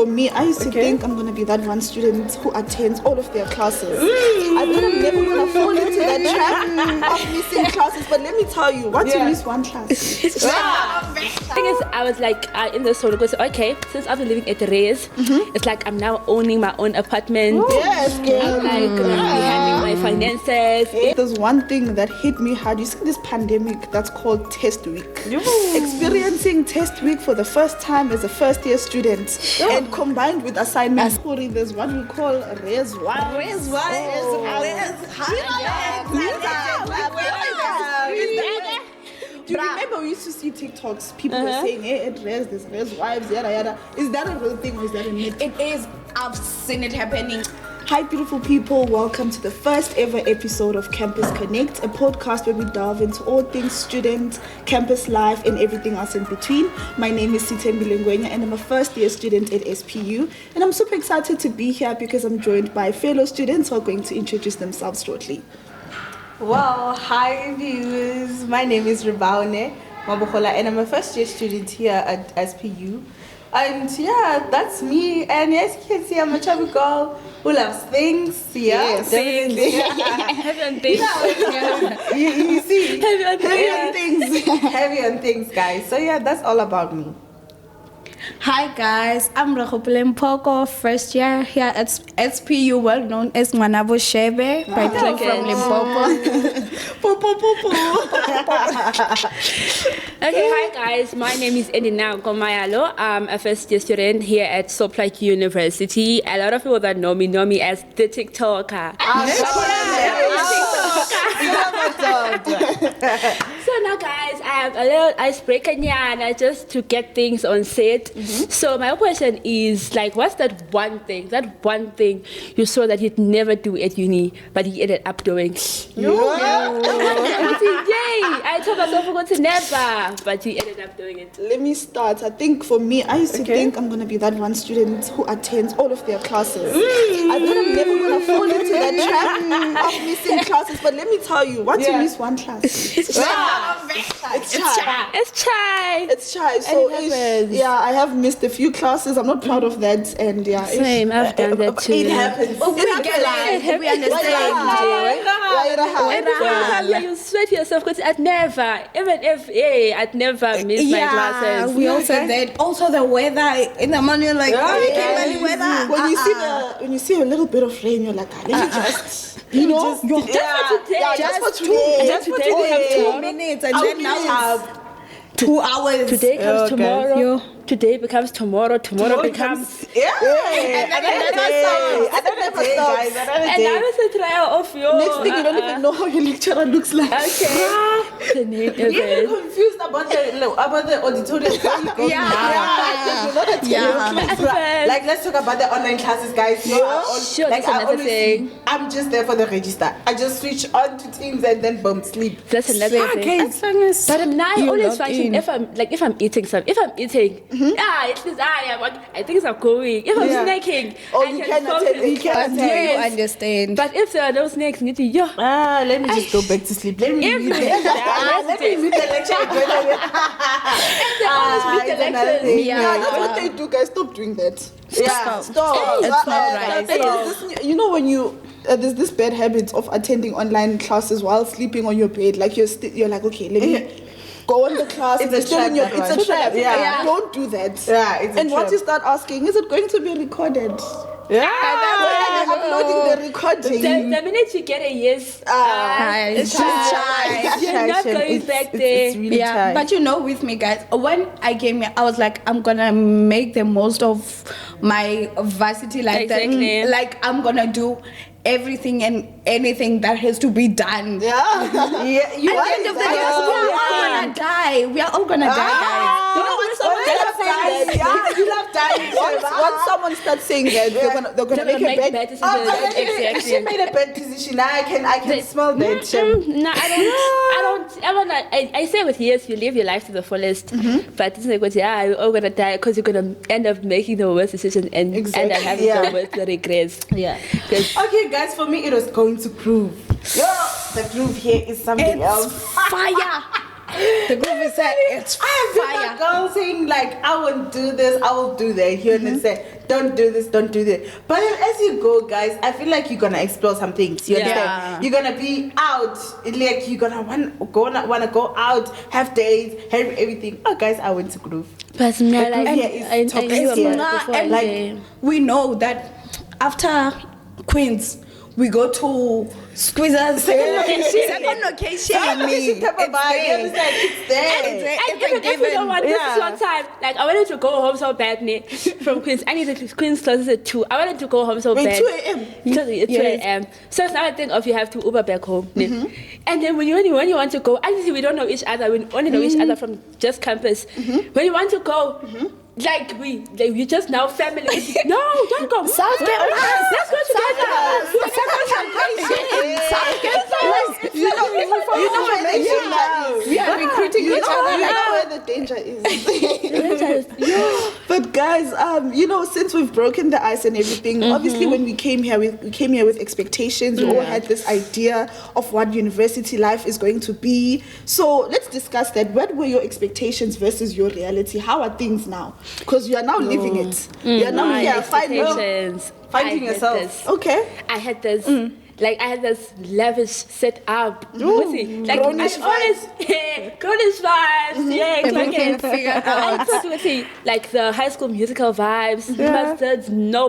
for me, I used to think I'm going to be that one student who attends all of their classes. I thought I'm never going to fall into that trap of missing classes. But let me tell you, once you miss one class, The thing is, I was like in the soul because okay, since I've been living at the Reyes, it's like I'm now owning my own apartment. yes, girl. I'm like handling my finances. There's one thing that hit me hard. You see this pandemic that's called test week. Experiencing test week for the first time as a first year student and combined with assignments. There's what we call res one. Do you remember we used to see TikToks? People were saying, hey, it res this, res wives, yada yada. Is that a real thing or is that a myth? It is. I've seen it happening. Hi beautiful people, welcome to the first ever episode of Campus Connect, a podcast where we delve into all things student, campus life and everything else in between. My name is Sithen Bilengwenya and I'm a first year student at SPU, and I'm super excited to be here because I'm joined by fellow students who are going to introduce themselves shortly. Well, hi viewers, my name is Ribaune Mabukola and I'm a first year student here at SPU. And yeah, that's me. And as you can see, I'm a chubby girl who loves things. Yeah, definitely. Heavy on things. You see, Heavy on things. Heavy on things, guys. So yeah, that's all about me. Hi guys, I'm Rahopule Mpoko, first year here at SPU, well known as Manabo Shebe, by track from Limpopo. Okay, hi guys, my name is Ingenile Mayalo. I'm a first year student here at Sol Plaatje University. A lot of people that know me as the TikToker. So now guys, I have a little icebreaker just to get things on set. So my question is like, what's that one thing you saw that you'd never do at uni but you ended up doing? Yay! I told myself I'm going to never, but you ended up doing it. Let me start. I think for me, I used to think I'm going to be that one student who attends all of their classes. I thought I'm never going to fall into that trap of missing classes. But let me tell you, once you miss one class, it's shy. So I have missed a few classes. I'm not proud of that. And Same, I've done that too. It happens. We understand. You sweat yourself because I'd never, even if I'd never miss my classes. We also that. Also the weather in the morning, like weather. When you see a little bit of rain, you're like, let me just. Just for today. Just for today. 2 minutes and then now have 2 hours. Today comes tomorrow. Today becomes tomorrow. Tomorrow becomes and then never stops. And now it's a trial of your. Next thing you don't even know how your lecturer looks like. Okay. The name You're even confused about the auditorium. Like let's talk about the online classes, guys. Sure, like that's another thing. I'm just there for the register. I just switch on to Teams and then boom, sleep. That's another thing. As long as But now I always function in. if I'm eating something. If I'm eating, I think I'm going. If I'm snacking, You cannot understand. But if there are no snacks, let Let me just go back to sleep. Let me read the lecture. that's what they do, guys. Stop doing that. Stop. It's not right. You know when you there's this bad habit of attending online classes while sleeping on your bed. Like you're like, okay, let me go on the class. It's a trap. It's a trap. Don't do that. Yeah, it's a and trap. once you start asking, is it going to be recorded? Yeah. Uploading the recording. The minute you get a yes, It's shy. you're not going back there. It's really shy. But with me, guys, when I came here, I was like, I'm gonna make the most of my varsity like Exactly. that. Like I'm gonna do everything and anything that has to be done. You At the end of the day, we are all gonna die. We are all gonna die, guys. You know when someone starts saying that, you love dying. once someone starts saying that, they're gonna make a bad decisions. If she made a bad decision, I can smell that. No, I say with yes, you live your life to the fullest. But it's like, you're all gonna die because you're gonna end up making the worst decision and end up having the worst regrets. Yeah. Okay, guys, for me, it was going to prove. The groove here is something else. Fire. The groove is set. It's I've been fire. a girl saying like, I won't do this, I will do that. Here and say, don't do this, don't do that. But then as you go, guys, I feel like you're gonna explore some things. You understand? Yeah. You're gonna be out, like you're gonna wanna go out, have dates, have everything. Oh, guys, I went to groove. But me, like, groove here is I knew toxic. about it before. And like we know that after Queens, we go to Squeezers. Second location. Location type of vibe. You understand? It's there. And if you don't want, this is one time. Like, I wanted to go home so badly from Queens. I needed Queens closes at 2. I wanted to go home so Wait, bad. 2 a.m.? It's 2 a.m. So it's now a thing of you have to Uber back home. And then when you want to go, obviously we don't know each other. We only know each other from just campus. When you want to go, like we just now family. No, don't go. Let's go together. We are recruiting each other. You know where the danger is. But guys, since we've broken the ice and everything, obviously when we came here with expectations. We all had this idea of what university life is going to be. So let's discuss that. What were your expectations versus your reality? How are things now? Because you are now living it. You are now here finding yourself. Okay. I had this. Like I had this lavish setup. Like Grownish Grownish vibes. Yeah, I thought with it, like the High School Musical vibes. But there's no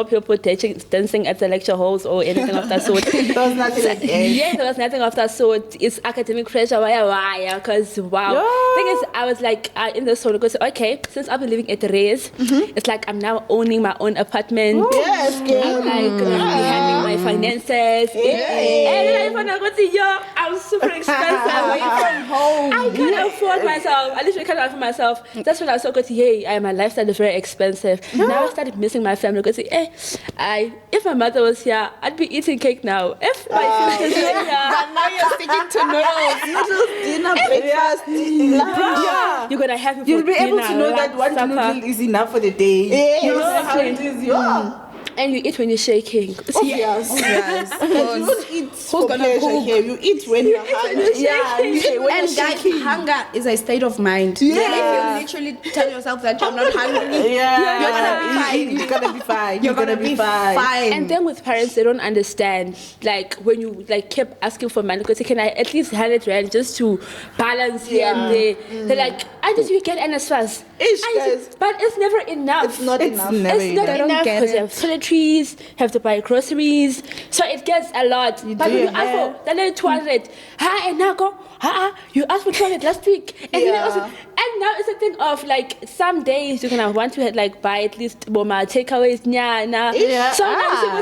people dancing at the lecture halls or anything of that sort. There was nothing like that. Yeah, there was nothing of that sort. It's academic pressure. Why? Because wow. Thing is, I was like in the zone because okay, since I've been living at Reyes, it's like I'm now owning my own apartment. Yes, girl. I'm like handling my finances. And then I found out, I'm super expensive. Away from home. I can't afford myself. I literally can't afford myself. That's when I was so good. My lifestyle is very expensive. Now I started missing my family because if my mother was here, I'd be eating cake now. If my sisters were here, But now you're sticking to noodles. Dinner, breakfast, lunch. you're gonna have me for You'll be able dinner, to know that lunch, one supper. noodle is enough for the day. Yes. You know how it is. And you eat when you're shaking. Yes. You don't eat for gonna pleasure cook? here. You eat when you're hungry. And guys, hunger is a state of mind. Yeah. Like if you literally tell yourself that you're not hungry, You're gonna be fine. You're gonna be fine. And then with parents, they don't understand. Like when you kept asking for money, because can I at least 100 rand just to balance here and there? They're like, I just you get NSFAS. Guys. But it's never enough. It's not enough. never It's not They don't enough get because you it. have toiletries, have to buy groceries, so it gets a lot. But when you ask for the 200, and now go, you asked for 200 last week, and then also, and now it's a thing of like some days you're gonna want to like buy at least more takeaways, So now I'm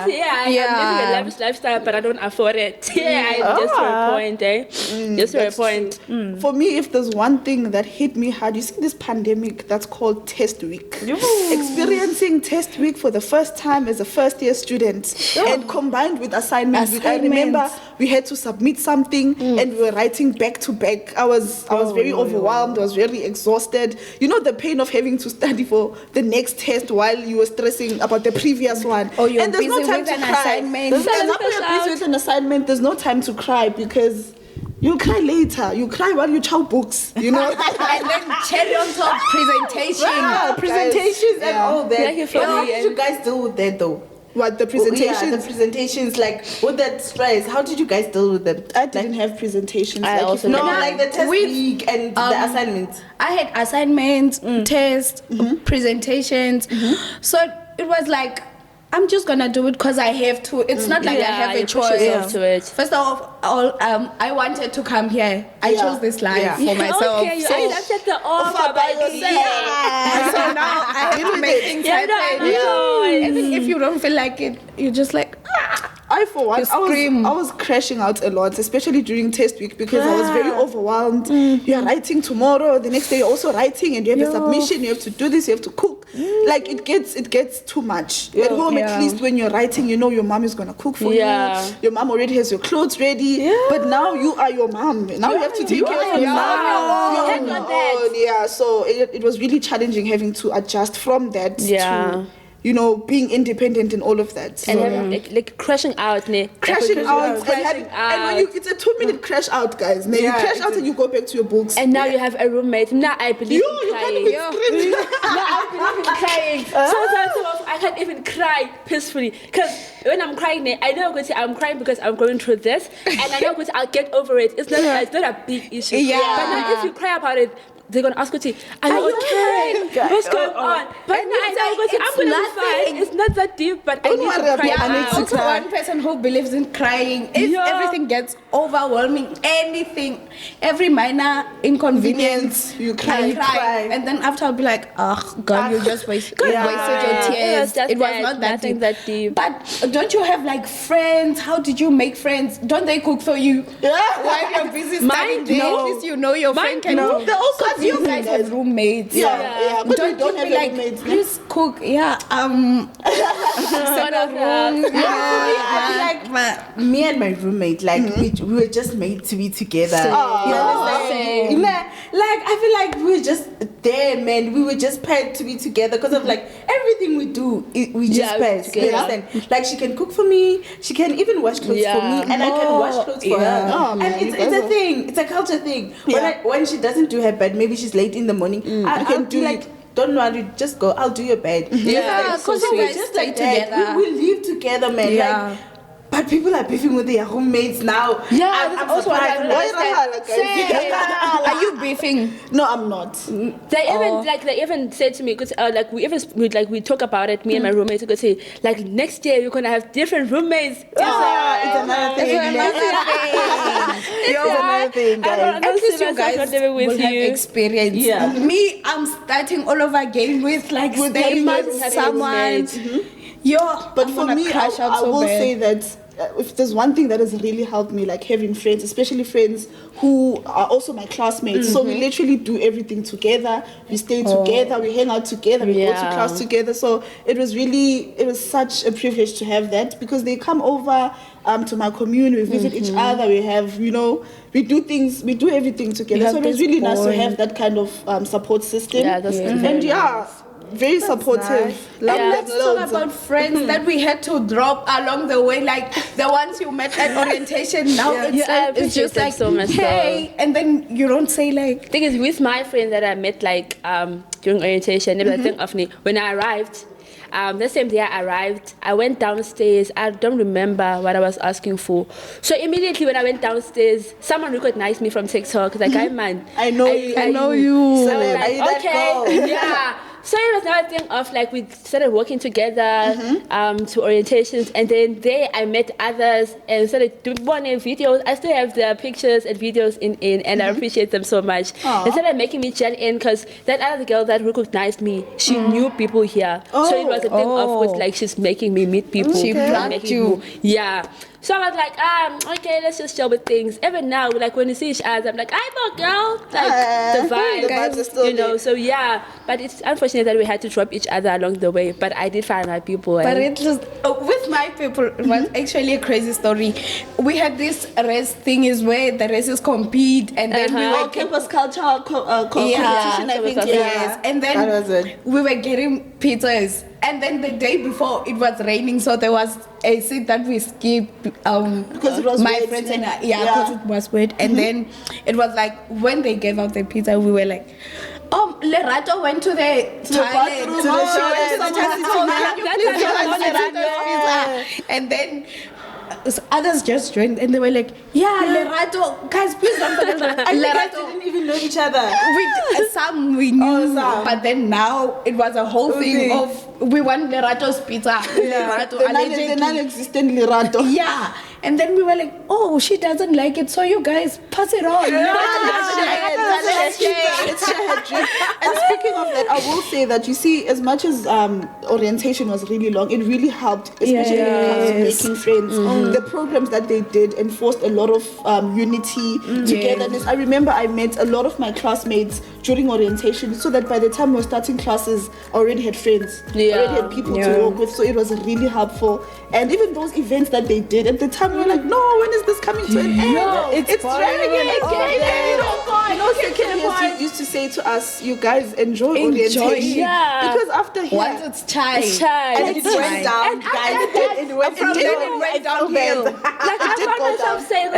living a lavish lifestyle, but I don't afford it. Just for a point, Just for a point. For me, if there's one thing that hit me hard, you see this pandemic that's called test week. Experiencing test week for the first time as a first year student and combined with assignment week. I remember we had to submit something and we were writing back to back. I was very overwhelmed. I was very exhausted. You know the pain of having to study for the next test while you were stressing about the previous one. Oh, you're and there's busy no time with to an cry. assignment. There's you're busy with an assignment. There's no time to cry because you'll cry later. You cry while you chow books, you know. and then cherry on top presentation. Presentations and all that. Like But how did you guys deal with that though? What, the presentations? The presentations, like with that stress, how did you guys deal with them? I didn't have presentations. I also No, didn't. like the test week and the assignments. I had assignments, tests, presentations. So it was like, I'm just gonna do it because I have to. It's not like I have a you push choice. yourself to it. First of all, I wanted to come here. I chose this life for myself. Okay, you so, accepted the offer by and so now I have to make things happen. Even if you don't feel like it, you're just like, I, for one, scream. I was crashing out a lot, especially during test week because I was very overwhelmed. You're writing tomorrow, the next day you're also writing, and you have a submission, you have to do this, you have to cook. Like it gets too much. At home, at least when you're writing, you know your mom is gonna cook for you. Your mom already has your clothes ready. But now you are your mom. Now you have to take care of your mom. You're on your own. So it was really challenging having to adjust from that to being independent and all of that. So, and then like crashing out, ne? crashing out, crashing and when it's a 2-minute crash out, guys. You crash out and you go back to your books. And now you have a roommate. Now I believe in You crying. can't even scream. Now I believe in crying. Sometimes I can't even cry peacefully because when I'm crying, I know I'm crying because I'm going through this, and I know I'll get over it. It's not a big issue. Yeah. But now if you cry about it, they're gonna ask you, are you okay? What's going on? But now I know I'm gonna be fine. It's not that deep, but I need to cry I'm out. also one person who believes in crying. If everything gets overwhelming, anything, every minor inconvenience, you cry. And then after I'll be like, oh God, you just wasted your tears. It was not that deep. But don't you have like friends? How did you make friends? Don't they cook for you? While you're busy studying there, at least you know your friend can cook. They're also you guys have roommates. Yeah. But don't don't have like, roommates. please cook. Separate rooms. Like me and my roommate, like we were just made to be together. You understand? Like I feel like we were just there, man. We were just paired to be together because of like everything we do. We just paired. You understand? Like she can cook for me. She can even wash clothes for me, and I can wash clothes for her. And it's a thing. It's a culture thing. When she doesn't do her bed, maybe she's late in the morning. I can do like. Don't worry, just go. I'll do your bed. Because you guys just stay together. We live togetgether, man. Like, but people are beefing with their roommates now. I'm also Are you beefing? No, I'm not. They even said to me, cause we talk about it. Me and my roommates could say like next year you're gonna have different roommates. It's another thing. It's another thing, guys. At least you guys will have experience. Me, I'm starting all over again with staying with someone. But for me, I will say that if there's one thing that has really helped me, like having friends, especially friends who are also my classmates. So we literally do everything together. We stay together. We hang out together. We go to class together. So it was such a privilege to have that because they come over to my commune. We visit each other. We have, we do everything together. So it was really nice to have that kind of support system. Yeah, that's good. And very supportive. Let's talk about friends that we had to drop along the way, like the ones you met at orientation. Now it's just like, so much hey, and then you don't say like. Thing is, with my friend that I met during orientation, when I arrived. The same day I arrived, I went downstairs. I don't remember what I was asking for. So immediately when I went downstairs, someone recognized me from TikTok. Like, hey man, I know you. So I was like, okay, So it was another thing of we started working together to orientations, and then there I met others and started doing videos. I still have the pictures and videos in and I appreciate them so much. They started making me gel in because that other girl that recognized me, she knew people here. So it was a thing of she's making me meet people. She plugged you. So I was like, okay, let's just chill with things. Even now, when you see each other, I'm like, hi, girl. The vibes are still so but it's unfortunate that we had to drop each other along the way. But I did find my people. But it was, with my people, it was actually a crazy story. We had this race thing is where the races compete, and then we were campus culture competition, I think. Yes, and then we were getting pizzas. And then the day before it was raining, so there was a seat that we skipped because it was my wet, friends and I, because it was wet. And then it was when they gave out the pizza, we were like, Lerato went to the toilet. And then others just joined and they were like, Lerato, guys, please don't forget Lerato. Lerato didn't even know each other. Some we knew, but then now it was a whole thing of we want Lerato's pizza. Lerato, the non-existent Lerato. Yeah. And then we were like, she doesn't like it, so you guys pass it on. And speaking of that, I will say that, you see, as much as orientation was really long, it really helped, especially when it comes to making friends. The programs that they did enforced a lot of unity, togetherness. I remember I met a lot of my classmates during orientation, so that by the time we were starting classes, I already had friends, already had people to work with, so it was really helpful. And even those events that they did, at the time coming. We're like, no, when is this coming to an end? It's dragging. Second years used to say to us, you guys enjoy orientation. Yeah. Because after here, once it's chai. and it went down, guys. It went downhill. Like I found myself saying,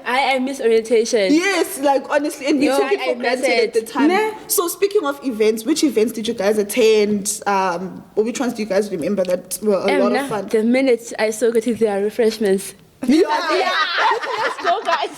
I miss orientation. Yes, like honestly, and we took it for granted at the time. So speaking of events, which events did you guys attend? Or which ones do you guys remember that were a lot of fun? The minute I saw go to their refreshments. Let's go, guys.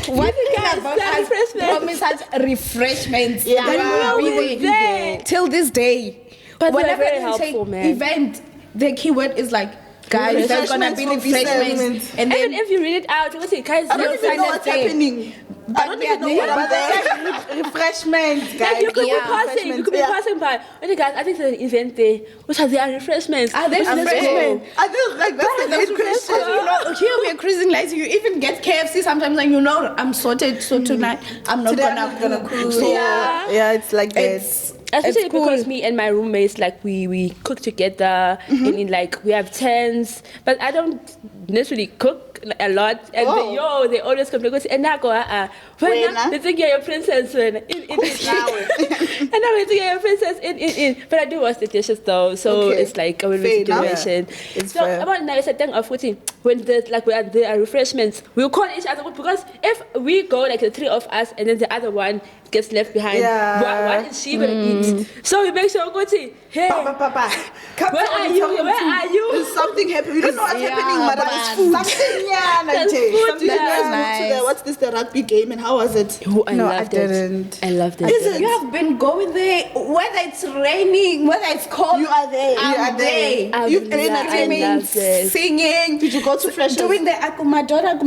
One thing about us promise us refreshments. Yeah, we were there till this day. But whenever very they helpful, say man. event, the keyword is like, guys, there's gonna be refreshments. And then even if you read it out, you say, guys, I don't even know what's happening. I don't even know what I'm there. Refreshments, guys. Like you could be passing by. Okay, guys, I think there's an event there. Which are there refreshments? Are there refreshments? I feel like that's the main question. You know, here we're cruising like you even get KFC sometimes, and you know I'm sorted. So tonight I'm not gonna cruise. So, yeah, it's like this. Especially because me and my roommates, like we cook together, and in like we have tents, but I don't necessarily cook a lot, and they always come to and I go, when they think you're a princess, when and now we think you're a princess, but I do wash the dishes though, so it's like a win-win situation. So about now, it's a thing of when there's like there are refreshments, we'll call each other, because if we go like the three of us and then the other one gets left behind, what is she gonna eat? So we make sure go to hey, Papa, where are you? There's something happening. We don't know what's happening, but there's food. What's this, the rugby game, and how was it? I didn't. I loved it. You have been going there, whether it's raining, whether it's cold. You are there. I'm there. You've been entertaining, singing. Did you go to Fresh? Doing the akumadora.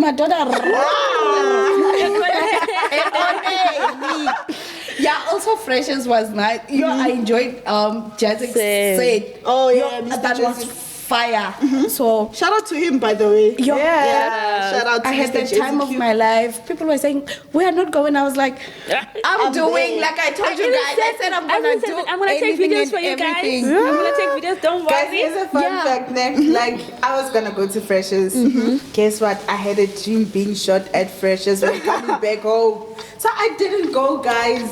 Yeah, also Freshers was nice. I enjoyed Jazik's set. Oh yeah, that was fire. So shout out to him, by the way. Shout out to I had the time of my life. People were saying, we are not going. I was like, I'm doing like I told you guys. I said I'm gonna take videos for you guys. I'm gonna take videos, don't worry. Guys, here's a fun fact. Like I was gonna go to Freshers. Guess what? I had a dream being shot at Freshers when coming back home. So I didn't go, guys.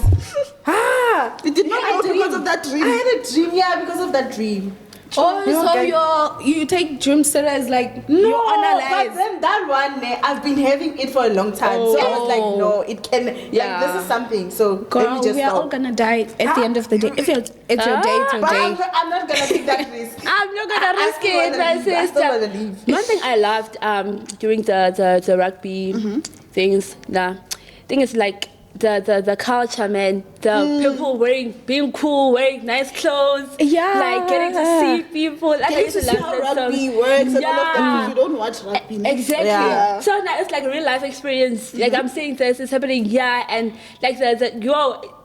You did not go because of that dream. I had a dream, because of that dream. Oh, so you take dream serious, like you analyze. But then that one, I've been having it for a long time. So I was like, no, it can. Like this is something. So girl, we are all gonna die at the end of the day. If it's your day, it's your day. I'm not gonna take that risk. I'm not gonna risk it, my sister. One thing I loved during the rugby things, thing is like the culture, man. The people being cool, wearing nice clothes. Like getting to see people. Like getting to see how rugby works and all of that. You don't watch rugby. Exactly. So now it's like a real life experience. Like I'm seeing this is happening here, and like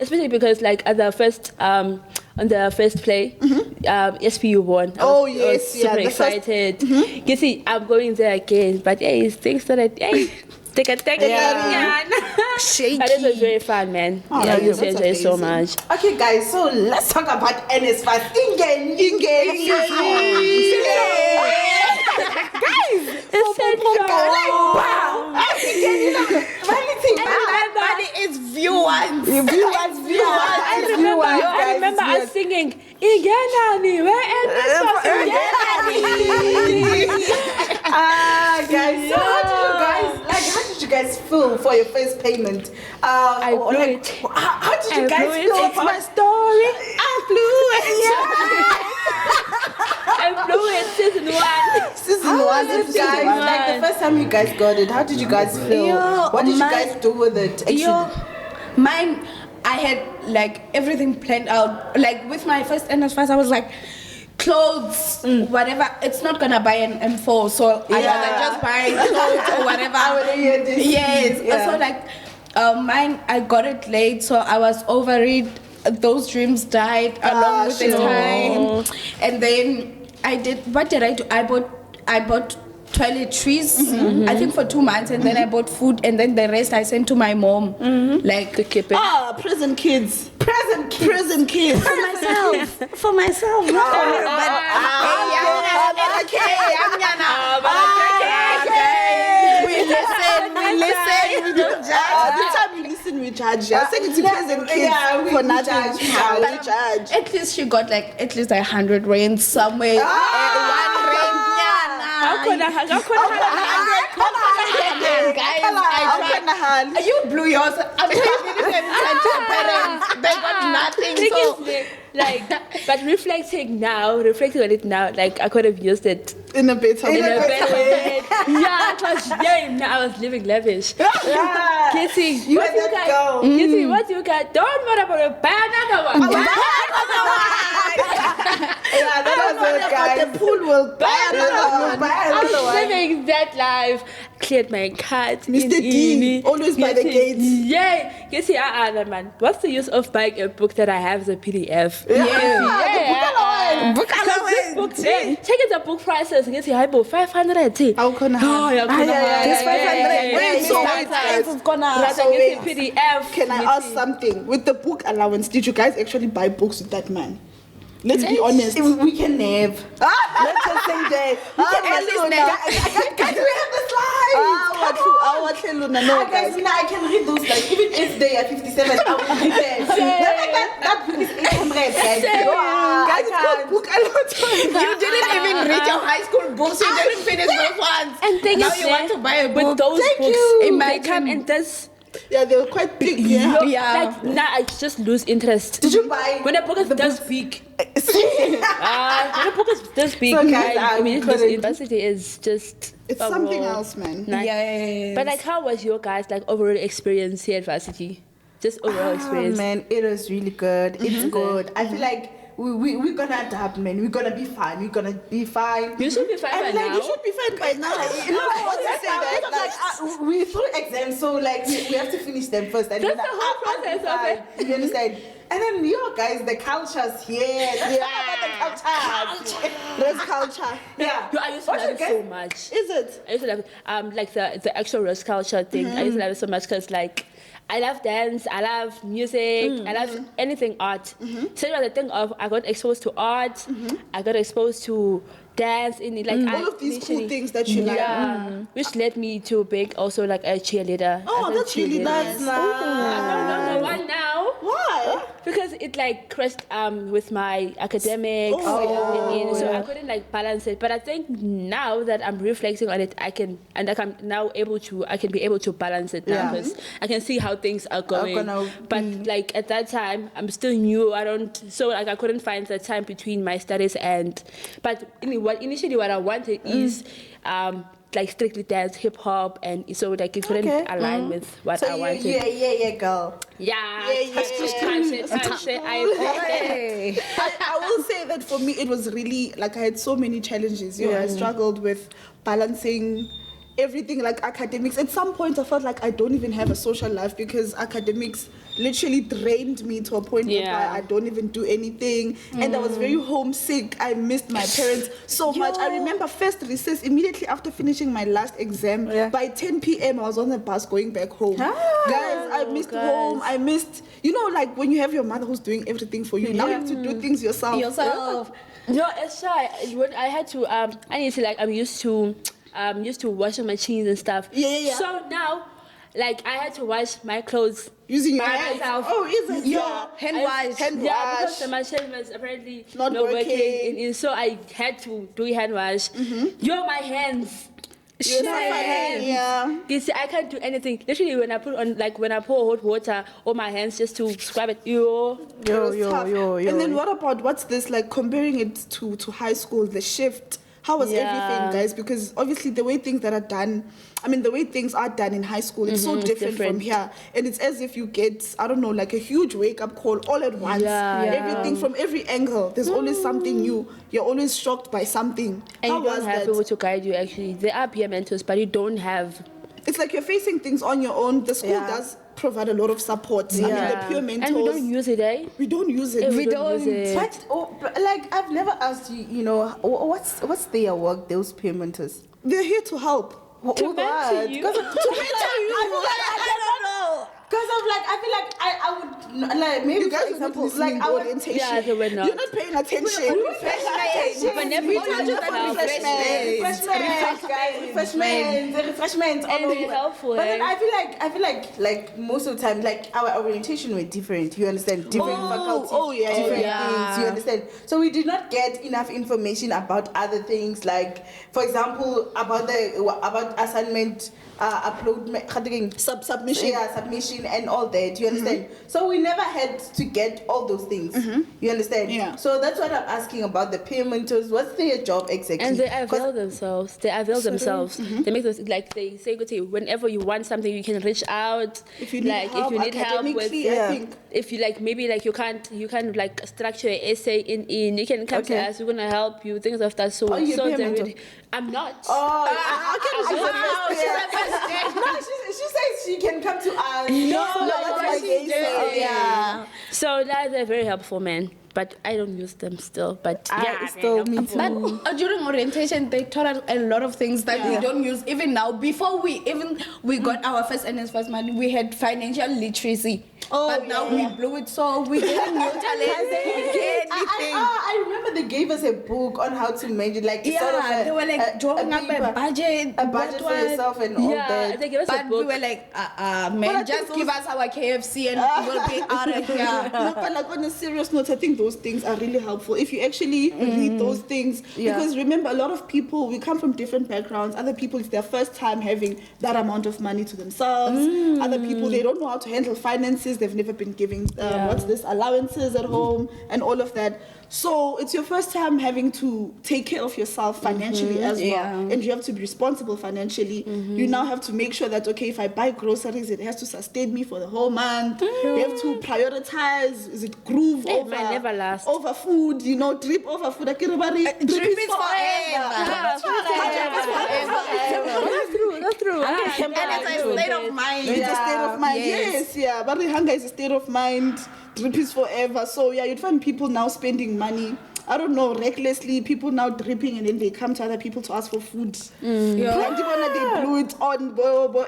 especially because like at the first on the first play, SPU won. I was super excited. You see, I'm going there again, but it's things that take a shaky. But it was very fun, man. I used to enjoy so much. Okay, guys, so let's talk about NSFAS. Ingen. Guys, money is viewers. I remember us singing Ingenile, where NSFAS guys, so how did you guys feel for your first payment? I blew it. How did you guys feel about my story? I blew it. Season one, guys. Like the first time you guys got it, how did you guys feel? What did you guys do with it? Mine, I had like everything planned out. Like with my first NSFAS, I was like, clothes, whatever. It's not gonna buy an M4, so I rather just buy clothes or whatever. I would hear this. Yes. So like, mine, I got it late, so I was over it. Those dreams died along with the time, and then I did. What did I do? I bought toiletries, I think for 2 months, and then I bought food, and then the rest I sent to my mom, like to keep it. Prison kids. For myself. we judge? I think it's present kids for nothing. We judge. At least she got like 100 rands somewhere. 1 rand. Guys, you blew yours. I'm telling you, your parents, they got nothing. So, but reflecting on it now, like I could have used it in a better way. Yeah, it was now I was living lavish. Yeah. Kissy, what you got? Kissy, what you got? Don't worry about it. Buy another one. Yeah, that was it, guys. The pool will buy another one. I'm living that life. Cleared my card. Mr. D, always by the gates. Yeah. You see, man. What's the use of buying a book that I have as a PDF? Yeah. Book allowance. Check it the book prices. You see, I bought 500. How can I? This 500. Wait, so it's gonna. So wait, PDF. Can I ask something? With the book allowance, did you guys actually buy books with that man? Let's be honest. We can never. Let's just say that. Guys, we have the slides. Guys, I can read those like even if they are 57, I will read them. That book is 800, guys. Guys, it's called book allowance. You didn't even read your high school books. You didn't finish those ones. And now you want to buy a book. With those books, they come in this. Yeah, they were quite big. Yeah. Like now, I just lose interest. Did you buy when a book is this big? When a book is this big, so guys, I mean, this university is just. It's something else, man. Nice. Yes. But like, how was your guys' like overall experience here at varsity? Just overall experience. Man, it was really good. It's good. I feel like we're gonna adapt, man. We're gonna be fine. We're gonna be fine. You should be fine by now. You should be fine by now. We through exams, so like we have to finish them first. And that's the whole process of it. You understand? And then guys, the culture's here. Let's talk about the culture. There's culture. Yeah. I used to love it so much. Is it? I used to love like the actual Rose culture thing. I used to love it so much because like I love dance, I love music, I love anything art. So it was a thing of I got exposed to art, I got exposed to dance in it, like all of these cool things that you like. Which led me to being also like a cheerleader. Oh, that's really nice. No, why now? Why? Because it like crashed with my academics. So I couldn't like balance it. But I think now that I'm reflecting on it, I can be able to balance it now because I can see how things are going. But like at that time, I'm still new. I couldn't find the time between my studies but initially what I wanted is like strictly dance, hip hop, and so like it couldn't align with what I wanted. Yeah, girl. I will say that for me it was really like I had so many challenges. I struggled with balancing everything, like academics. At some point I felt like I don't even have a social life because academics literally drained me to a point where I don't even do anything. And I was very homesick. I missed my parents so much. I remember first recess, immediately after finishing my last exam, by 10 p.m. I was on the bus going back home. Guys, I missed home. I missed, like when you have your mother who's doing everything for you, now you have to do things yourself. No, it's shy. When I had to, I'm used to washing machines and stuff. So now, like I had to wash my clothes using your hands. Myself. Oh, is it? Hand wash. Because the machine was apparently not working. So I had to do hand wash. My hands. You see, I can't do anything. Literally, when I pour hot water on my hands just to scrub it. And then what's this like comparing it to high school? The shift. How was everything, guys? Because obviously the way things are done in high school, it's so different from here. And it's as if you get, I don't know, like a huge wake-up call all at once. Everything from every angle. There's always something new. You're always shocked by something. And you don't have people to guide you, actually. There are peer mentors, but you don't have... It's like you're facing things on your own. The school does provide a lot of support. I mean, the peer mentors... And we don't use it, eh? We don't use it. We don't use it. But like, I've never asked you, what's their work, those peer mentors? They're here to help. To mentor you. To mentor you. I don't know. Because I'm like, I feel like I would like maybe You guys for example, like like our orientation. Yeah, they were not. You're not paying attention. Whenever you do refreshments all And over. they're helpful, But then eh? I feel like most of the time, like our orientation were different. You understand? Different faculties. Different things. You understand? So we did not get enough information about other things, like for example about assignment Submission. submission and all that. You understand? So we never had to get all those things. You understand? Yeah. So that's what I'm asking about the payementers. What's their job exactly? And they avail themselves. They make those, like they say, okay, whenever you want something, you can reach out. If you need like help if you need help with, academically, I think. if you like maybe like you can't like structure an essay in you can come to us. We're gonna help you. Things of that sort. Oh, you're so a they're mentor? really, I'm not. She says she can come to us. So now they're very helpful, man. But I don't use them still. But I still need to. But during orientation, they taught us a lot of things that we don't use even now. Before we got our first NSFAS money, we had financial literacy. But now we blew it, so we didn't utilize anything. I remember they gave us a book on how to manage, like sort of they were like drawing up a budget for yourself and all that. they gave us a But book. we were like, man, just give us our KFC and we'll be out of here. No, but like on a serious note, I think those things are really helpful if you actually read those things. Because remember, a lot of people, we come from different backgrounds. Other people, it's their first time having that amount of money to themselves. Other people, they don't know how to handle finances. They've never been giving allowances at home and all of that. So it's your first time having to take care of yourself financially as well, and you have to be responsible financially. You now have to make sure that, okay, if I buy groceries, it has to sustain me for the whole month. You have to prioritize. Is it groove over never last. over food? You know, drip over food. Drip is forever. That's true. And it's a state of mind. It's a state of mind. Yes, but the hunger is a state of mind. Drip is forever. So you'd find people now spending money, I don't know, recklessly. People now dripping, and then they come to other people to ask for food. They blew it on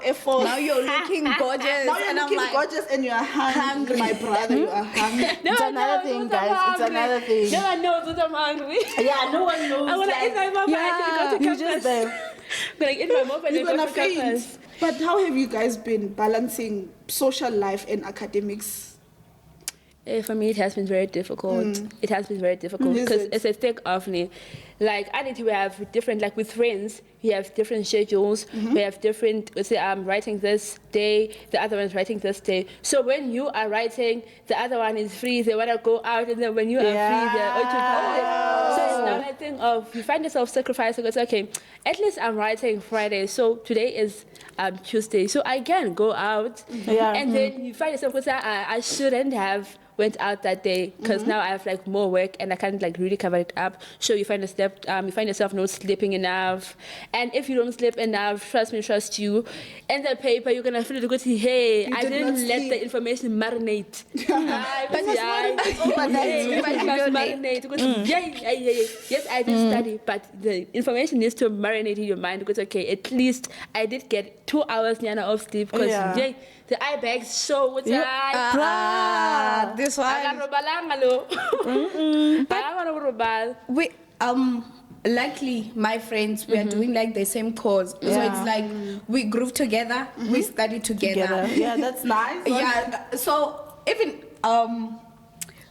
effort. Now you're looking gorgeous. Now you're looking gorgeous and you are hungry, my brother. You are hungry. It's another thing, guys. It's another thing. No one knows that I'm hungry. Yeah, no one knows. I want to eat my mom. I you just there. Like in my mom and You're go gonna to campus. faint. But how have you guys been balancing social life and academics? For me, it has been very difficult. It has been very difficult because it's a thick of me. Like, I need to have different, like with friends, we have different schedules. We have different, let's say I'm writing this day, the other one's writing this day. So when you are writing, the other one is free, they want to go out, and then when you are free, they're occupied. So it's not a thing of, you find yourself sacrificing, it's okay, at least I'm writing Friday, so today is Tuesday, so I can go out. And then you find yourself, I shouldn't have went out that day because now I have like more work and I can't like really cover it up. So you find yourself not sleeping enough, and if you don't sleep enough, trust you, in the paper you're gonna feel good. Hey, I didn't let the information marinate. But marinate. Yes, I did study, but the information needs to marinate in your mind because okay, at least I did get 2 hours of sleep because the eye bags show what's this one. We luckily my friends we are doing like the same course, so it's like we group together, we study together. Yeah, that's nice. So even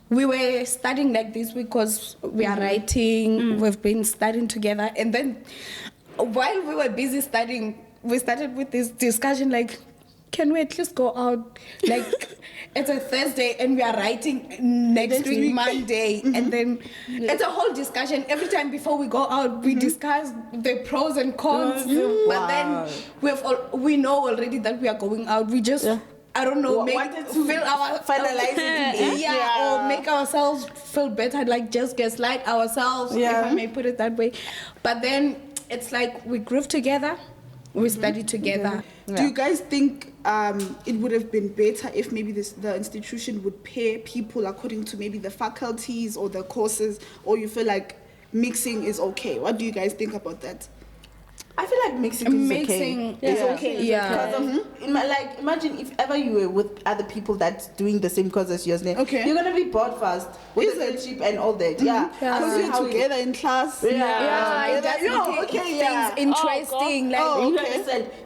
we were studying like this because we are writing. We've been studying together, and then while we were busy studying, we started with this discussion like, can we at least go out? Like, it's a Thursday and we are writing next week, Monday. And then it's a whole discussion. Every time before we go out, we discuss the pros and cons. But then we know already that we are going out. We just, I don't know, feel our finalizing or make ourselves feel better, like just gaslight ourselves, if I may put it that way. But then it's like we group together. We study together. Do you guys think it would have been better if maybe the institution would pay people according to maybe the faculties or the courses, or you feel like mixing is okay? What do you guys think about that? I feel like mixing is okay. Is okay. Yeah. Because like, imagine if ever you were with other people that's doing the same cause as yours. Okay. You're gonna be bored fast with the friendship and all that. Yeah. Because you're together in class. It doesn't make things interesting.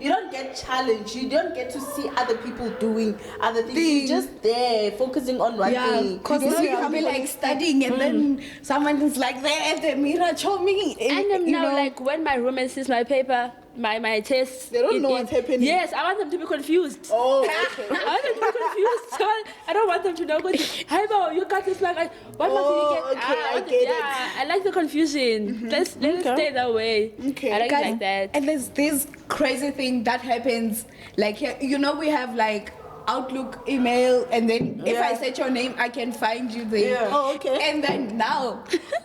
You don't get challenged. You don't get to see other people doing other things. You're just there focusing on one thing. Because you'll be like studying and then someone is like there at the mirror showing. And now, like when my roommate sees my paper, my test, they don't know what's happening. Yes, I want them to be confused. Oh, okay. I want them to be confused. So I don't want them to know. Hey, Bo, you got this like what must you get? Okay, I get it. I like the confusion. Let it stay that way. Okay, I like it like that. And there's this crazy thing that happens. Like we have like Outlook email, and then if I search your name, I can find you there. Yeah. Oh, okay. And then now,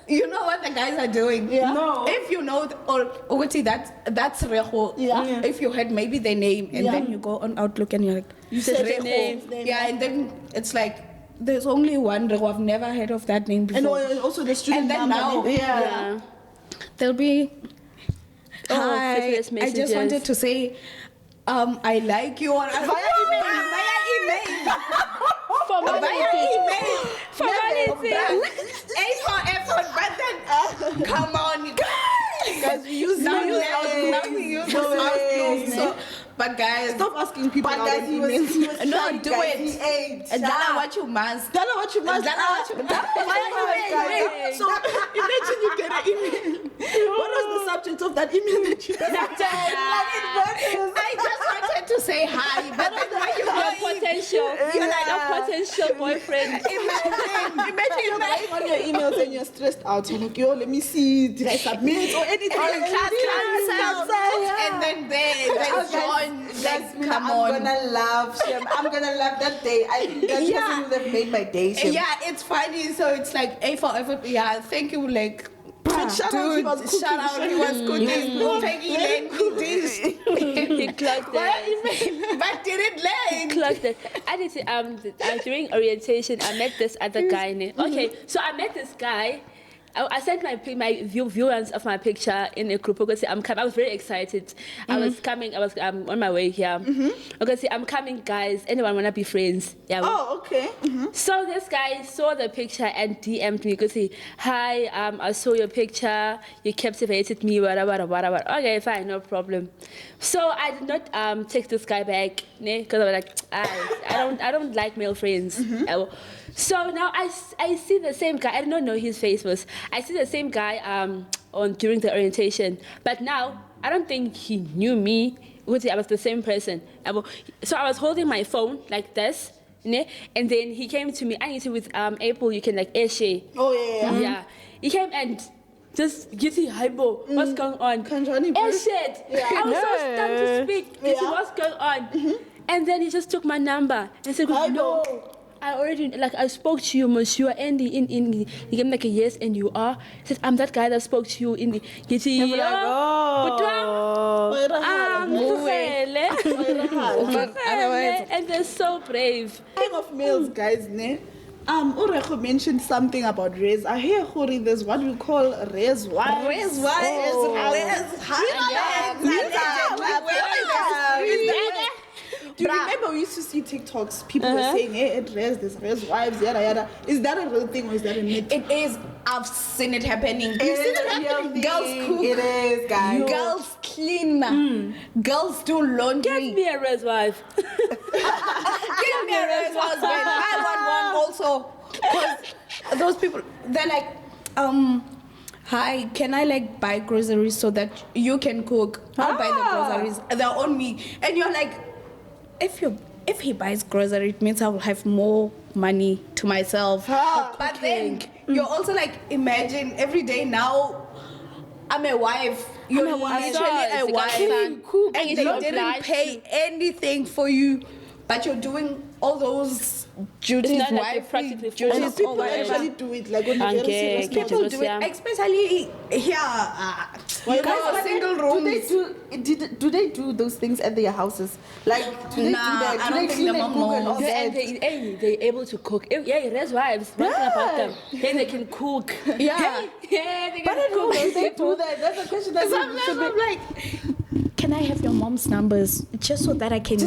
you know what the guys are doing? Yeah. No. If you know, or that's Reho. Yeah. If you had maybe their name, and then you go on Outlook and you're like, You said search Reho. name. Yeah, and then it's like there's only one Reho. I've never heard of that name before. And also the student And then number. now, there'll be. Hi, I just messages. wanted to say, I like you or via email. For Via email. For anything. A for effort, but then come on, Guys, we use now email. we use Outlook. So, but guys, Stop asking people But about guys, he was no, trying, do guys. it. He ate. Done what you must. Done what you must. Done what you must. So imagine you get an email. What was the subject of that email that you got? I just wanted to say hi, but then when you Your potential, your potential boyfriend. Imagine you're going on your emails and you're stressed out. You're like, yo, let me see, did I submit or anything? And then there's John. Come on. I'm gonna laugh, Shem. I'm gonna laugh that day. I think that person would have made my day, Shem. Yeah, it's funny. So it's like A for effort. Yeah, thank you. Like, Shout out, he was cooking. shout out, he was cooking. Peggy Lane, he did. He clocked it. But did it land? Clocked it. I did it. During orientation, I met this other guy. Okay, so I met this guy. I sent my viewers of my picture in a group because I was very excited. I was coming. I was on my way here. Okay, see, I'm coming, guys. Anyone wanna be friends? Yeah. Oh, okay. So this guy saw the picture and DM'd me because hi, I saw your picture. You captivated me. Whatever. Okay, fine, no problem. So I did not text this guy back, because I was like, I don't like male friends. So now I see the same guy. I don't know his face was. I see the same guy during the orientation, but now I don't think he knew me. I was the same person. So I was holding my phone like this, and then he came to me. I need to with April. You can like share. Oh yeah. Yeah. He came and just Gitty Hybo, what's going on? Shit. Yeah. I was so stunned to speak. Gitty, what's going on? And then he just took my number and said, no. I already, I spoke to you, monsieur, and he gave me like a yes, and you are. He said, I'm that guy that spoke to you in the Gitty. And they're so brave. Speaking of males, guys, Urecho mentioned something about res. I hear Hori, there's what we call res wives. Res wives. Do you remember we used to see TikToks? People were saying, hey, there's res wives, yada yada. Is that a real thing or is that a myth? It is. I've seen it happening. You've seen it happening. Girls cook. It is, guys. Girls clean. Girls do laundry. Get me a res wife. Give me a res husband. I want one also. Because those people, they're like, hi, can I like buy groceries so that you can cook? I'll buy the groceries. They're on me. And you're like, if he buys groceries, it means I will have more money to myself. But then you're also like, imagine every day now I'm a wife. You're literally a wife. And they didn't pay anything for you, but you're doing all those duties, wifely duties. People actually do it, like when you get people do it, especially here. Guys, single rooms. Do they do those things at their houses? Like, do they do that? I don't think the mom knows. They're able to cook. Yeah, there's wives. One thing about them, they can cook. Yeah. Yeah, they But can cook. do they do that? That's a question that Sometimes I'm like, can I have your mom's numbers just so that I can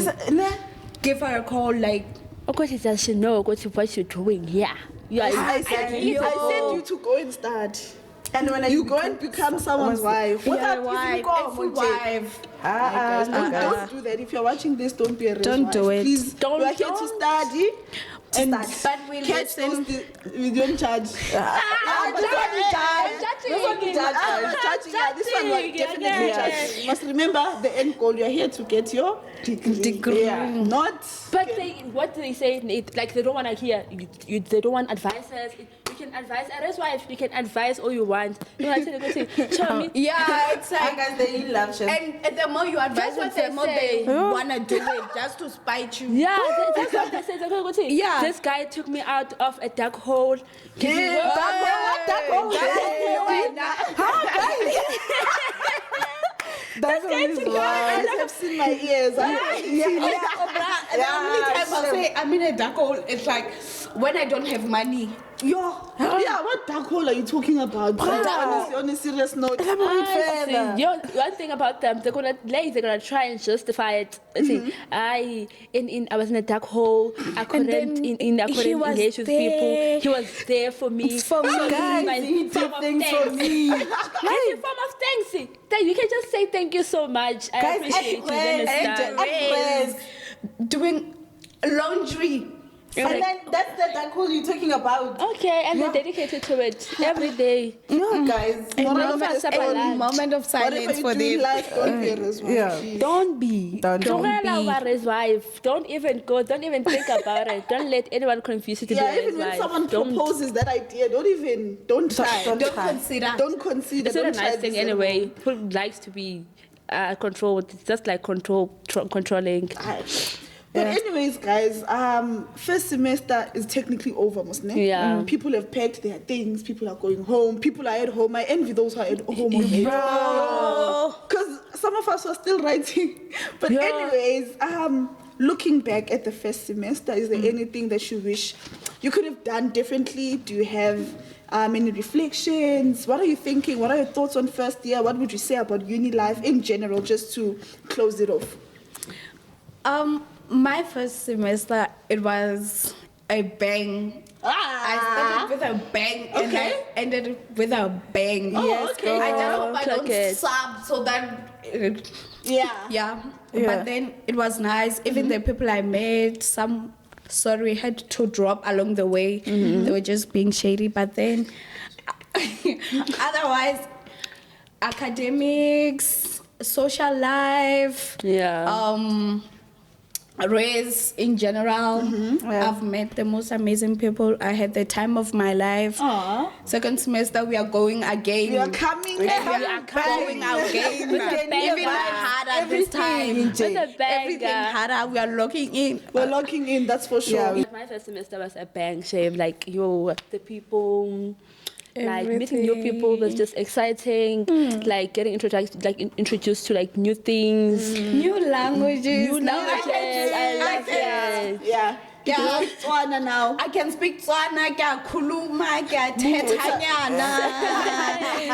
give her a call? Like, of course, it does know what you're doing here. I said you to go and start. And when you go and become someone's wife, wife. Don't do that. If you're watching this, don't be a Don't do it. Please, don't. We are here to study. But we'll listen. We don't charge. This one definitely charge. You must remember the end goal. You're here to get your degree. Not. But what do they say? Like they don't want to hear. They don't want advices. You can advise a wife. You can advise all you want. You want to say, show me. Yeah, it's like guys, they love shit. And the more you advise them, the more they want to do it just to spite you. Yeah, that's what they say. Yeah. This guy took me out of a dark hole. Dark hole? That's the reason why I have seen my ears. The only time I'll say I'm in a dark hole, it's like when I don't have money. What dark hole are you talking about? Honestly, on a serious note, One thing about them, they're gonna try and justify it. I was in a dark hole. I couldn't engage with people. He was there for me. He did things for me. It's a form of thanks. You can just say thank you so much. I appreciate you. Doing laundry. And then that's the dark hole you're talking about. Okay, and they're dedicated to it every day. Guys, moment of silence for them. Don't be a Don't be. Don't be. Wife. Don't even go. Don't even think about it. Don't let anyone confuse you to be his even when wife. someone proposes that idea, don't try. Don't consider. Don't consider. It's not a nice thing anyway. Who likes to be controlled? It's just like controlling. But anyways, guys, first semester is technically over, mostly. Yeah. People have packed their things. People are going home. People are at home. I envy those who are at home. Because some of us are still writing. But anyways, looking back at the first semester, is there anything that you wish you could have done differently? Do you have any reflections? What are you thinking? What are your thoughts on first year? What would you say about uni life in general, just to close it off? My first semester, it was a bang. I started with a bang and I ended with a bang. Yes, okay. I just hope I don't sub so that But then it was nice. Even the people I met, some had to drop along the way. They were just being shady. But then otherwise, academics, social life, race in general. I've met the most amazing people. I had the time of my life. Second semester, we are going again. We are coming. Going again. Even harder this time. Everything harder. We are locking in. We're locking in. That's for sure. My first semester was a bang shame. Like the people. Like meeting new people was just exciting. Like getting introduced to like new things, new languages. I love it. Yeah. Tswana now. I can speak Tswana, khuluma, thetanyana.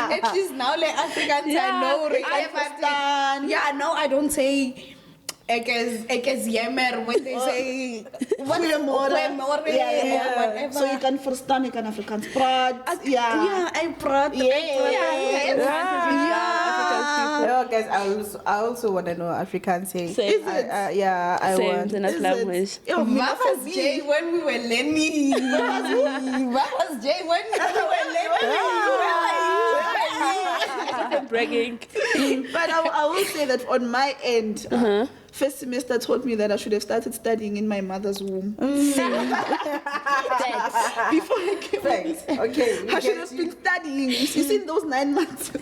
At least now like Africans I know. I understand. No, I don't say Ekes Yemer when they say whatever. So you can understand, you can Afrikaans praat. I praat. Guys, I also want to know Afrikaans. Is it? I want. Enough language. What was Jay when we were learning? What was Jay when we were learning? Bragging. But I will say that on my end, first semester taught me that I should have started studying in my mother's womb. Before I came Thanks. Okay. I should have been studying. You see, in those 9 months, I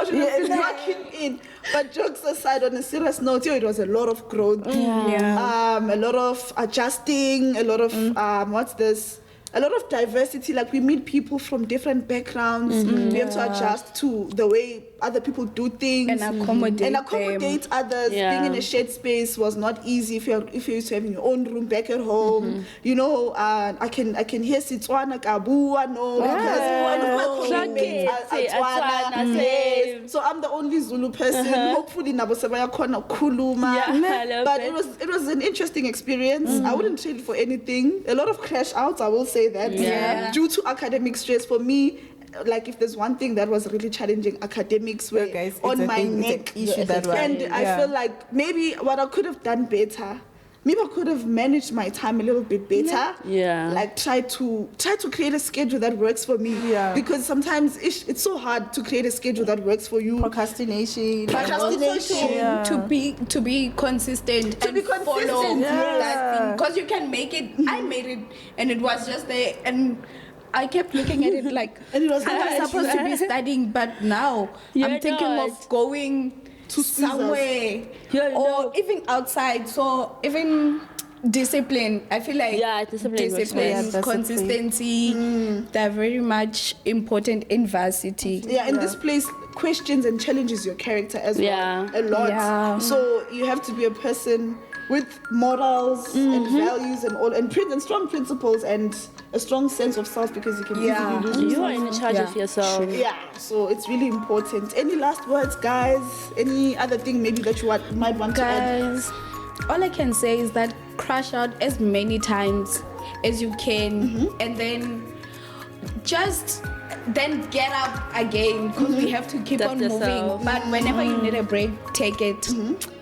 should have been working in. But jokes aside, on a serious note, it was a lot of growth. A lot of adjusting, a lot of, a lot of diversity. Like we meet people from different backgrounds. We have to adjust to the way other people do things and accommodate others. Being in a shared space was not easy if you're used to having your own room back at home. You know, I can hear Setswana Kabua because one of my colleagues Tswana. So I'm the only Zulu person. Hopefully nabo sebaya khona khuluma. But it was an interesting experience. I wouldn't trade it for anything. A lot of crash outs, I will say that. Due to academic stress for me, like if there's one thing that was really challenging, academics were on my neck. I feel like maybe what I could have done better, maybe I could have managed my time a little bit better. Like try to create a schedule that works for me. Because sometimes it's so hard to create a schedule that works for you. Procrastination. To be consistent. Follow that thing. Because you can make it. I made it and it was just there, and I kept looking at it like I was supposed to be studying, but now I'm thinking of going to somewhere or even outside. So even discipline, I feel like discipline, consistency, they're very much important in varsity. In this place, questions and challenges your character as well a lot. So you have to be a person with morals and values and all, and strong principles and a strong sense of self, because you can easily lose yourself. You are in charge of yourself. So it's really important. Any last words, guys? Any other thing maybe that you might want to add? All I can say is that crash out as many times as you can, and then just get up again, because we have to keep on moving. But whenever you need a break, take it.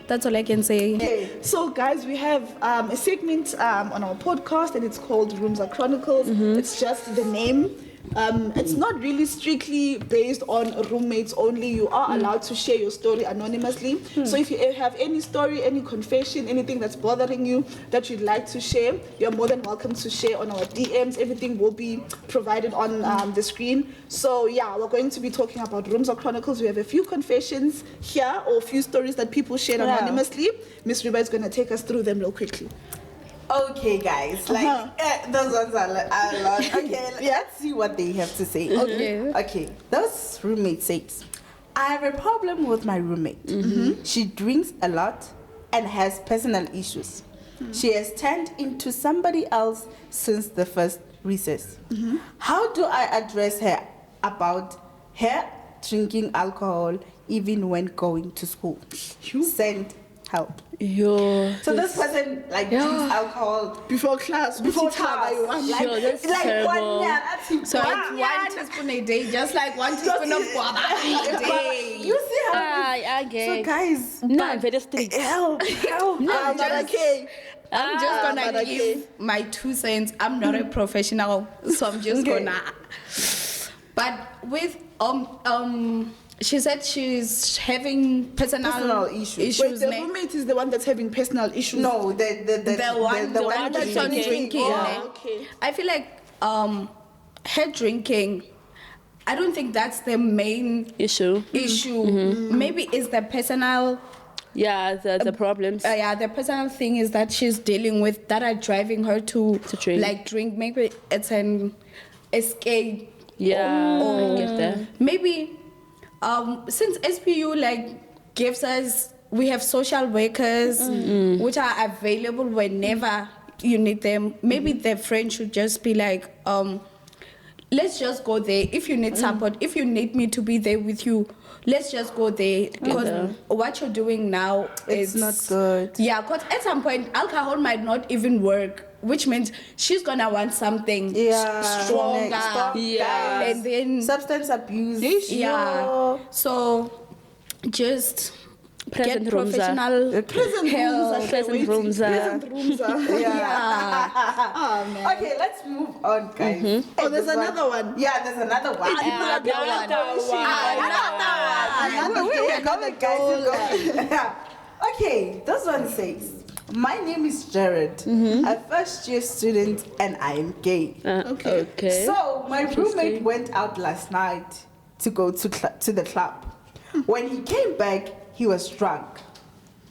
That's all I can say. Okay. So guys, we have a segment on our podcast, and it's called Rooms Are Chronicles. It's just the name. It's not really strictly based on roommates only. You are allowed to share your story anonymously. So if you have any story, any confession, anything that's bothering you that you'd like to share, you're more than welcome to share on our DMs. Everything will be provided on the screen. So we're going to be talking about Rooms or Chronicles. We have a few confessions here, or a few stories that people shared anonymously. Miss Riba is going to take us through them real quickly. Okay, guys, those ones are a lot. Okay, let's see what they have to say. Okay, those roommate says, I have a problem with my roommate. She drinks a lot and has personal issues. She has turned into somebody else since the first recess. How do I address her about her drinking alcohol even when going to school? Send help. So this person drinks alcohol before class. That's terrible. So it's 1 teaspoon a day, just like 1 teaspoon of guava a day. You see how so guys, I'm very strict. Help. I'm just gonna give my 2 cents. I'm not a professional, so I'm just gonna. But with she said she's having personal issues. Wait, the roommate is the one that's having personal issues? No, the one that's on drinking. I feel like her drinking, I don't think that's the main issue. Maybe it's the personal. The problems. The personal thing is that she's dealing with that are driving her to drink. Maybe it's an escape. I get that. Maybe since SPU gives us, we have social workers which are available whenever you need them. Maybe the friend should just be like, let's just go there. If you need support, if you need me to be there with you, let's just go there. Because what you're doing now is not good. Because at some point, alcohol might not even work, which means she's gonna want something stronger. And then substance abuse. So just get professional help. Present rooms. Oh, man. Okay, let's move on, guys. There's another one. There's another one. Okay, this one says, my name is Jared, a first-year student, and I am gay. Okay. So my roommate went out last night to go to the club. When he came back, he was drunk.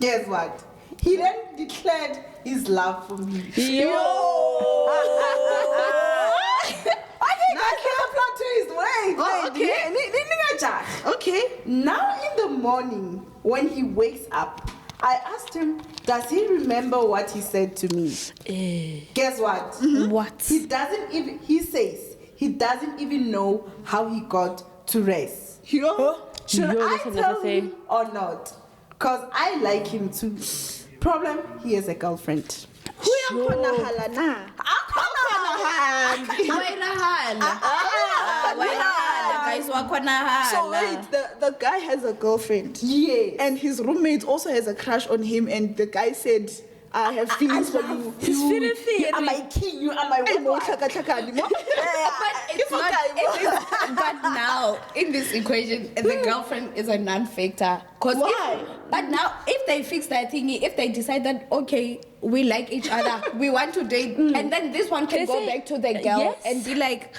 Guess what? He then declared his love for me. I think I can't plot to his way. Okay. Now in the morning, when he wakes up, I asked him, does he remember what he said to me? Guess what? What? He says he doesn't even know how he got to rest. Should I tell him or not? Because I like him too. Problem, he has a girlfriend. So wait, the guy has a girlfriend. Yes. And his roommate also has a crush on him, and the guy said, I have feelings for you. He's feeling fear. Am I king? You am I But now in this equation, the girlfriend is a non-factor. But now, if they fix that thingy, if they decide that okay, we like each other, we want to date, and then this one can go back to the girl and be like,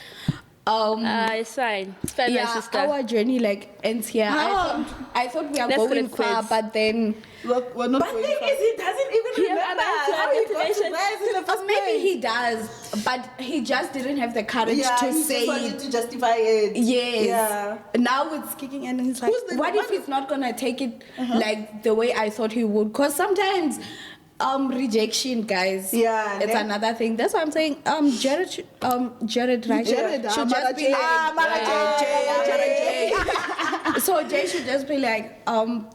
it's fine. It's fine, my sister. Our journey like ends here. I thought we are going far, but then we're not going far. He doesn't even remember how he got to rest in the first maybe place. he does, but he just didn't have the courage to he say just wanted it. to justify it. Yes. Yeah. Now it's kicking in and he's like, what if he's not gonna take it like the way I thought he would? Because sometimes rejection, guys. Yeah. It's another thing. That's why I'm saying Jared should Jared, right? Jared, should just be like So Jay should just be like,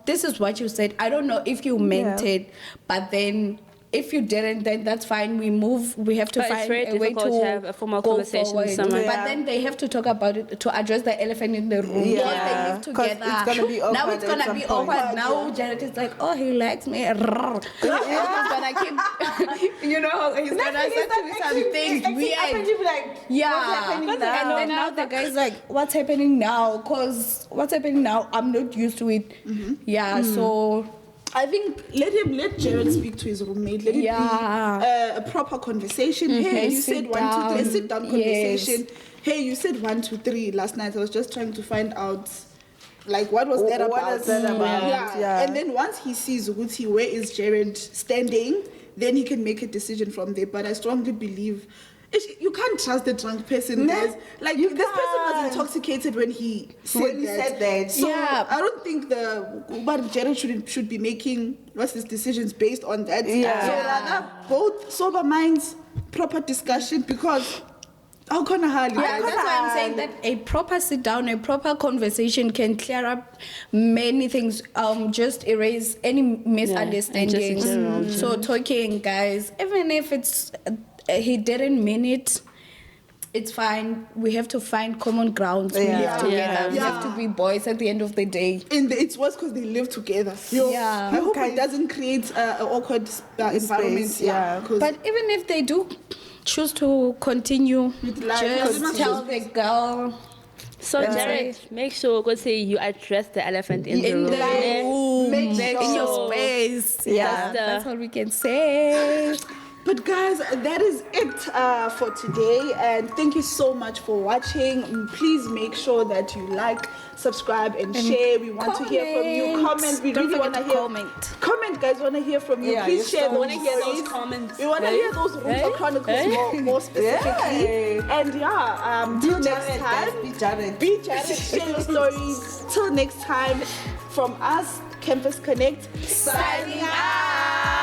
this is what you said. I don't know if you meant it, but then if you didn't, then that's fine. We move. We have to find a way to have a formal go conversation forward. with someone. But then they have to talk about it to address the elephant in the room. Yeah. Because they live together. It's gonna be awkward. Now it's gonna be awkward. Now Jared is like, oh, he likes me. He's gonna keep, he's gonna start to do something weird. Like, Yeah. and then now the guy's like, what's happening now? Because what's happening now? I'm not used to it. Yeah. So I think let Jared speak to his roommate. Let it be a proper conversation. Hey, you said 1, 2, 3. Sit down conversation. Hey, you said 1, 2, 3 last night. I was just trying to find out, like, what was that about? Yeah. And then once he sees Uguti, where is Jared standing, then he can make a decision from there. But I strongly believe you can't trust the drunk person, guys. Like, this person was intoxicated when he said that. So I don't think Jared should be making his decisions based on that. So rather, both sober minds, proper discussion, because that's why I'm saying that a proper sit down, a proper conversation can clear up many things. Just erase any misunderstandings. So talking, guys, even if it's he didn't mean it, it's fine. We have to find common ground to live together. We have to be boys at the end of the day. And it's worse because they live together. I hope it doesn't create an awkward environment. But even if they do choose to continue with life, just tell the girl. So Jared, make sure you address the elephant in the room. In your space. That's all we can say. But guys, that is it for today, and thank you so much for watching. Please make sure that you like, subscribe, and share. We want to hear from you. Comment. We really want to hear. Comment, guys. Want to hear from you. Please share. We want to hear those comments. We want to hear those rooms or chronicles more specifically. And till next time, be Jared. Share your stories. Till next time, from us, Campus Connect, signing out.